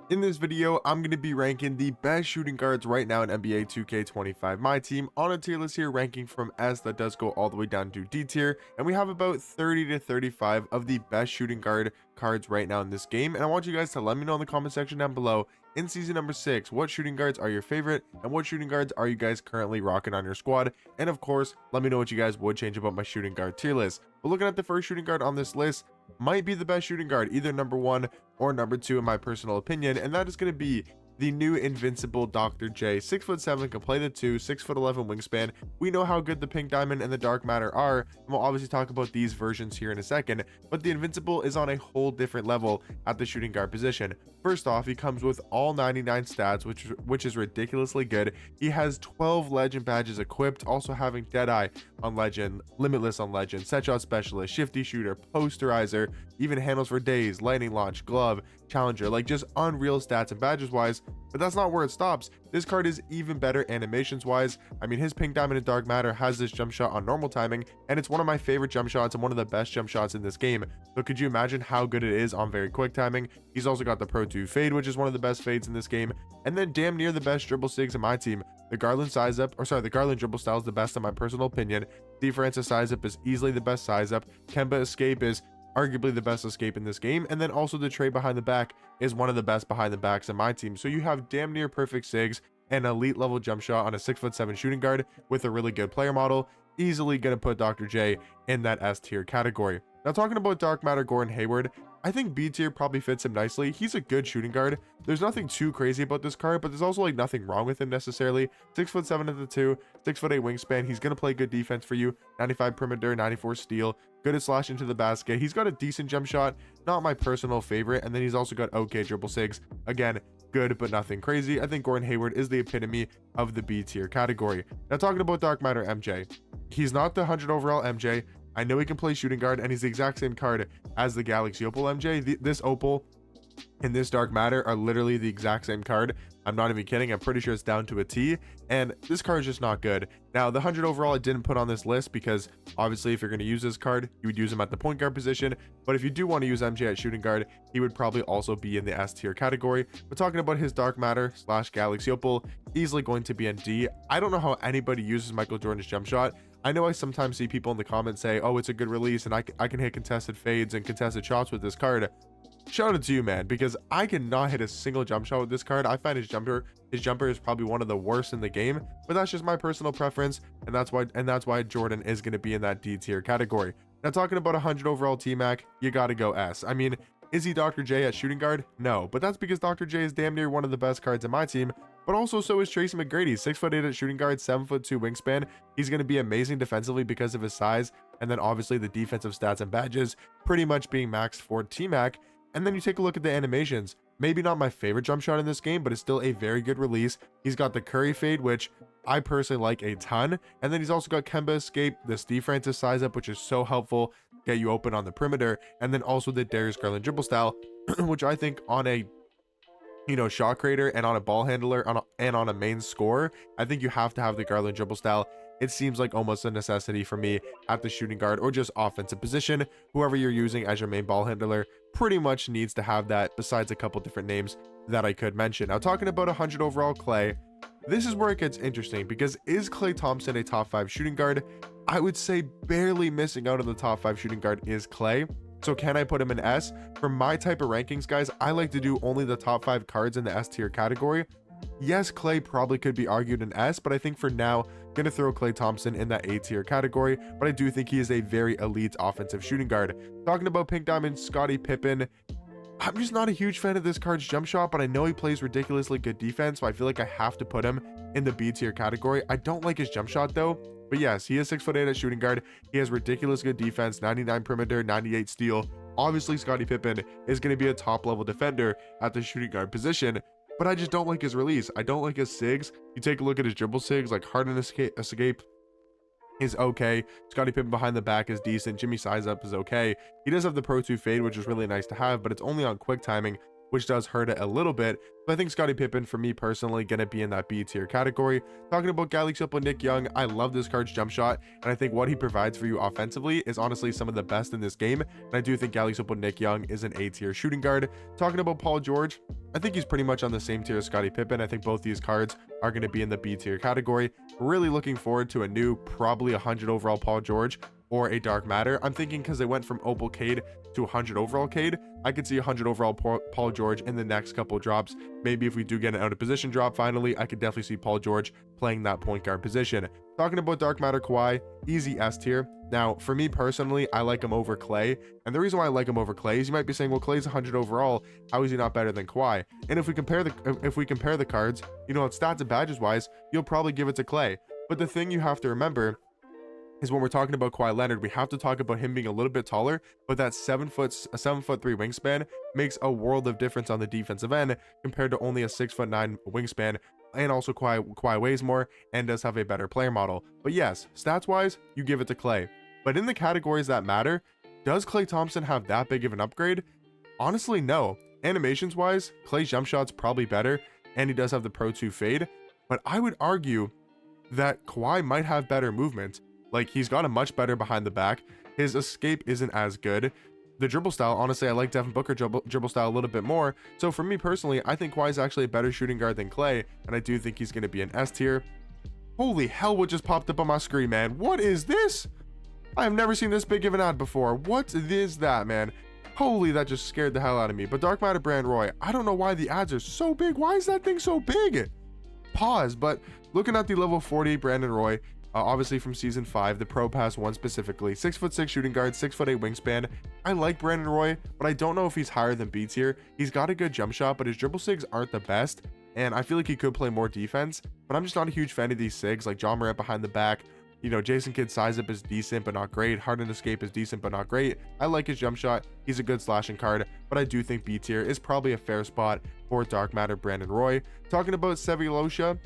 In this video, I'm going to be ranking the best shooting guards right now in NBA 2K25 My Team on a tier list here, ranking from S that does go all the way down to D tier, and we have about 30 to 35 of the best shooting guard cards right now in this game. And I want you guys to let me know in the comment section down below, in season number 6, what shooting guards are your favorite and what shooting guards are you guys currently rocking on your squad. And of course, let me know what you guys would change about my shooting guard tier list. But looking at the first shooting guard on this list, might be the best shooting guard, either number 1 or number 2 in my personal opinion, and that is going to be the new invincible Dr. J. 6'7", can play the 2, 6'11" wingspan. We know how good the pink diamond and the dark matter are, and we'll obviously talk about these versions here in a second, but the invincible is on a whole different level at the shooting guard position. First off, he comes with all 99 stats, which is ridiculously good. He has 12 legend badges equipped, also having Deadeye on legend, Limitless on legend, set shot specialist, shifty shooter, posterizer, even handles for days, lightning launch, glove, challenger, like just unreal stats and badges wise. But that's not where it stops. This card is even better animations wise. I mean, his pink diamond and dark matter has this jump shot on normal timing, and it's one of my favorite jump shots and one of the best jump shots in this game. So could you imagine how good it is on very quick timing? He's also got the Pro 2 fade, which is one of the best fades in this game, and then damn near the best dribble sigs in my team. The Garland the Garland dribble style is the best in my personal opinion. D Francis size up is easily the best size up. Kemba escape is arguably the best escape in this game, and then also the trade behind the back is one of the best behind the backs in my team. So you have damn near perfect sigs and elite level jump shot on a 6'7" shooting guard with a really good player model. Easily gonna put Dr. J in that S tier category. Now talking about dark matter Gordon Hayward, I think B tier probably fits him nicely. He's a good shooting guard. There's nothing too crazy about this card, but there's also like nothing wrong with him necessarily. 6'7" at the 2, 6'8" wingspan. He's gonna play good defense for you. 95 perimeter, 94 steal. Good at slash into the basket. He's got a decent jump shot, not my personal favorite, and then he's also got okay dribble sigs. Again, good but nothing crazy. I think Gordon Hayward is the epitome of the B tier category. Now talking about dark matter MJ, he's not the 100 overall MJ. I know he can play shooting guard, and he's the exact same card as the Galaxy Opal MJ. This Opal and this dark matter are literally the exact same card. I'm not even kidding. I'm pretty sure it's down to a T, and this card is just not good. Now the 100 overall I didn't put on this list because obviously if you're going to use this card, you would use him at the point guard position, but if you do want to use MJ at shooting guard, he would probably also be in the S tier category. But talking about his dark matter / Galaxy Opal, easily going to be in D. I don't know how anybody uses Michael Jordan's jump shot. I know I sometimes see people in the comments say, oh, it's a good release and I can hit contested fades and contested shots with this card. Shout out to you, man, because I cannot hit a single jump shot with this card. I find his jumper is probably one of the worst in the game, but that's just my personal preference, and that's why Jordan is going to be in that D tier category. Now talking about 100 overall T-Mac, you got to go S. I mean, is he Dr. J at shooting guard? No, but that's because Dr. J is damn near one of the best cards in my team, but also so is Tracy McGrady. 6'8" at shooting guard, 7'2" wingspan. He's going to be amazing defensively because of his size, and then obviously the defensive stats and badges pretty much being maxed for T-Mac. And then you take a look at the animations. Maybe not my favorite jump shot in this game, but it's still a very good release. He's got the Curry fade, which I personally like a ton. And then he's also got Kemba escape, the Steve Francis size up, which is so helpful, get you open on the perimeter. And then also the Darius Garland dribble style, which I think on a shot creator and on a ball handler and on a main scorer, I think you have to have the Garland dribble style. It seems like almost a necessity for me at the shooting guard or just offensive position. Whoever you're using as your main ball handler pretty much needs to have that, besides a couple different names that I could mention. Now talking about 100 overall Klay, this is where it gets interesting, because is Klay Thompson a top 5 shooting guard? I would say barely missing out on the top 5 shooting guard is Klay. So can I put him in S? For my type of rankings, guys, I like to do only the top 5 cards in the S tier category. Yes, Klay probably could be argued in S, but I think for now, gonna throw Klay Thompson in that A tier category, but I do think he is a very elite offensive shooting guard. Talking about pink diamond, Scottie Pippen, I'm just not a huge fan of this card's jump shot, but I know he plays ridiculously good defense, so I feel like I have to put him in the B tier category. I don't like his jump shot though, but yes, he is 6'8" at shooting guard. He has ridiculous good defense, 99 perimeter, 98 steal. Obviously, Scottie Pippen is going to be a top level defender at the shooting guard position, but I just don't like his release. I don't like his sigs. You take a look at his dribble sigs, like Harden escape is okay. Scottie Pippen behind the back is decent. Jimmy size up is okay. He does have the Pro 2 fade, which is really nice to have, but it's only on quick timing. which does hurt it a little bit. But I think Scottie Pippen, for me personally, gonna be in that B tier category. Talking about Galaxy Opal Nick Young, I love this card's jump shot, and I think what he provides for you offensively is honestly some of the best in this game. And I do think Galaxy Opal Nick Young is an A tier shooting guard. Talking about Paul George, I think he's pretty much on the same tier as Scottie Pippen. I think both these cards are going to be in the B tier category. Really looking forward to a new, probably 100 overall Paul George or a Dark Matter. I'm thinking because they went from Opal Cade to 100 overall Cade, I could see 100 overall Paul George in the next couple drops. Maybe if we do get an out of position drop finally, I could definitely see Paul George playing that point guard position. Talking about Dark Matter Kawhi, easy S tier. Now, for me personally, I like him over Klay. And the reason why I like him over Klay is you might be saying, well, Klay's 100 overall. How is he not better than Kawhi? And if we compare the cards, you know, stats and badges wise, you'll probably give it to Klay. But the thing you have to remember is when we're talking about Kawhi Leonard, we have to talk about him being a little bit taller, but that 7'3" wingspan makes a world of difference on the defensive end compared to only a 6'9" wingspan. And also Kawhi weighs more and does have a better player model. But yes, stats wise, you give it to Klay. But in the categories that matter, does Klay Thompson have that big of an upgrade? Honestly, no. Animations wise, Klay's jump shot's probably better, and he does have the Pro 2 fade. But I would argue that Kawhi might have better movement. Like, he's got a much better behind the back. His escape isn't as good. The dribble style, honestly, I like Devin Booker dribble style a little bit more. So for me personally, I think Kawhi's actually a better shooting guard than Klay, and I do think he's going to be an S tier. Holy hell, what just popped up on my screen, man? What is this? I have never seen this big of an ad before. What is that, man? Holy, that just scared the hell out of me. But Dark Matter Brand Roy, I don't know why the ads are so big. Why is that thing so big? Pause. But looking at the level 40 Brandon Roy, obviously from season 5, the Pro Pass 1 specifically, 6'6" shooting guard, 6'8" wingspan. I like Brandon Roy, but I don't know if he's higher than B tier. He's got a good jump shot, but his dribble sigs aren't the best, and I feel like he could play more defense. But I'm just not a huge fan of these sigs, like John Morant behind the back. You know, Jason Kidd's size up is decent but not great. Harden escape is decent but not great. I like his jump shot. He's a good slashing card, but I do think B tier is probably a fair spot for Dark Matter Brandon Roy. Talking about Sevilosha,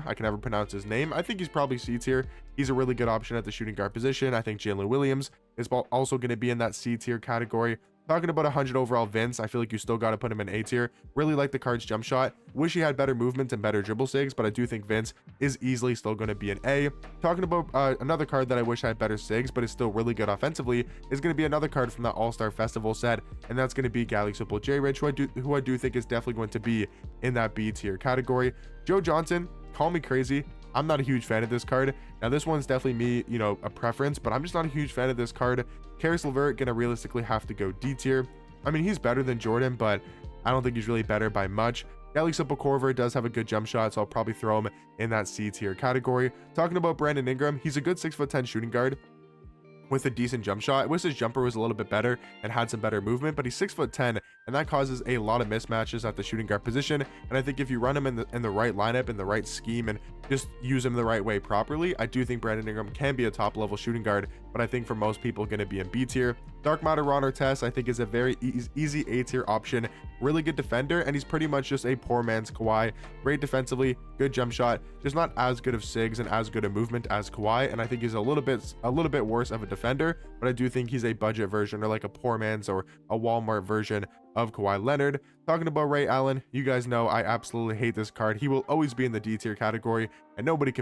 I can never pronounce his name. I think he's probably C tier. He's a really good option at the shooting guard position. I think Jalen Williams is also going to be in that C tier category. Talking about 100 overall Vince, I feel like you still got to put him in A tier. Really like the card's jump shot. Wish he had better movement and better dribble sigs, but I do think Vince is easily still going to be an A. Talking about another card that I wish had better sigs, but is still really good offensively, is going to be another card from that All-Star Festival set, and that's going to be Galaxy Opal J Rich, who I do think is definitely going to be in that B tier category. Joe Johnson, call me crazy, I'm not a huge fan of this card. Now this one's definitely me, you know, a preference, but I'm just not a huge fan of this card. Karis LeVert gonna realistically have to go D tier. I mean, he's better than Jordan, but I don't think he's really better by much. Galaxy Opal Corver does have a good jump shot, so I'll probably throw him in that C tier category. Talking about Brandon Ingram, he's a good 6'10" shooting guard with a decent jump shot. I wish his jumper was a little bit better and had some better movement, but he's 6'10", and that causes a lot of mismatches at the shooting guard position. And I think if you run him in the right lineup, in the right scheme, and just use him the right way properly, I do think Brandon Ingram can be a top level shooting guard, but I think for most people going to be in B tier. Dark Matter Ron Artest, I think, is a very easy A tier option. Really good defender, and he's pretty much just a poor man's Kawhi. Great defensively, good jump shot, just not as good of sigs and as good a movement as Kawhi. And I think he's a little bit worse of a defender, but I do think he's a budget version, or like a poor man's or a Walmart version of Kawhi Leonard. Talking about Ray Allen, you guys know I absolutely hate this card. He will always be in the D tier category, and nobody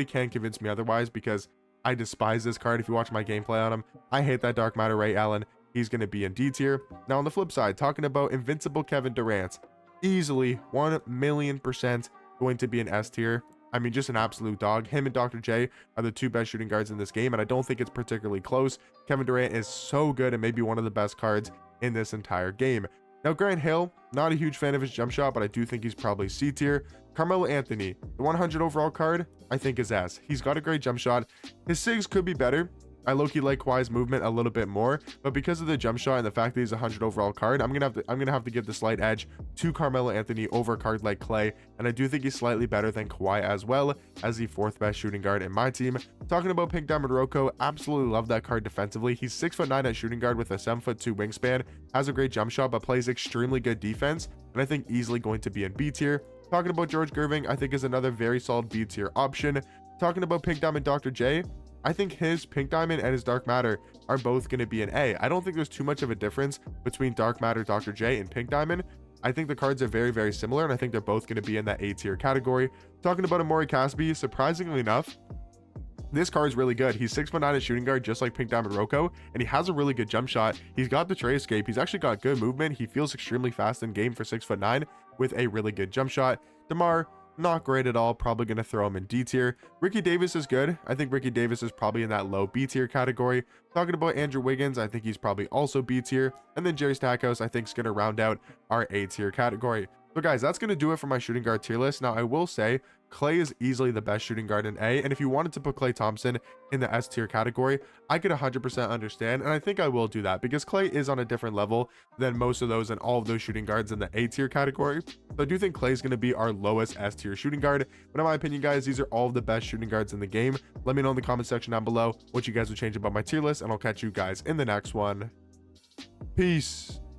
can convince me otherwise, because I despise this card. If you watch my gameplay on him, I hate that Dark Matter Ray Allen. He's going to be in D tier. Now on the flip side, talking about Invincible Kevin Durant, easily 1,000,000% going to be an S tier. I mean, just an absolute dog. Him and Dr. J are the two best shooting guards in this game, and I don't think it's particularly close. Kevin Durant is so good and maybe one of the best cards in this entire game. Now, Grant Hill, not a huge fan of his jump shot, but I do think he's probably C tier. Carmelo Anthony, the 100 overall card, I think is S. He's got a great jump shot. His sigs could be better. I low-key like Kawhi's movement a little bit more, but because of the jump shot and the fact that he's a 100 overall card, I'm gonna have to give the slight edge to Carmelo Anthony over a card like Klay, and I do think he's slightly better than Kawhi as well, as the 4th best shooting guard in my team. Talking about Pink Diamond Rocco, absolutely love that card defensively. He's 6'9" at shooting guard with a 7'2" wingspan, has a great jump shot, but plays extremely good defense, and I think easily going to be in B tier. Talking about George Gerving, I think is another very solid B tier option. Talking about Pink Diamond Dr. J, I think his Pink Diamond and his Dark Matter are both going to be an A. I don't think there's too much of a difference between Dark Matter Dr. J and Pink Diamond, I think the cards are very, very similar, and I think they're both going to be in that A tier category. Talking about Amori Caspi, surprisingly enough, this card is really good. He's 6'9" at shooting guard, just like Pink Diamond Rocco, and he has a really good jump shot. He's got the tray escape. He's actually got good movement. He feels extremely fast in game for 6'9" with a really good jump shot. DeMar, not great at all. Probably going to throw him in D tier. Ricky Davis is good. I think Ricky Davis is probably in that low B tier category. Talking about Andrew Wiggins, I think he's probably also B tier. And then Jerry Stackhouse, I think, is going to round out our A tier category. So guys, that's going to do it for my shooting guard tier list. Now, I will say Klay is easily the best shooting guard in A, and if you wanted to put Klay Thompson in the S tier category, I could 100% understand, and I think I will do that because Klay is on a different level than most of those and all of those shooting guards in the A tier category. So I do think Klay is going to be our lowest S tier shooting guard, but in my opinion, guys, these are all of the best shooting guards in the game. Let me know in the comment section down below what you guys would change about my tier list, and I'll catch you guys in the next one. Peace.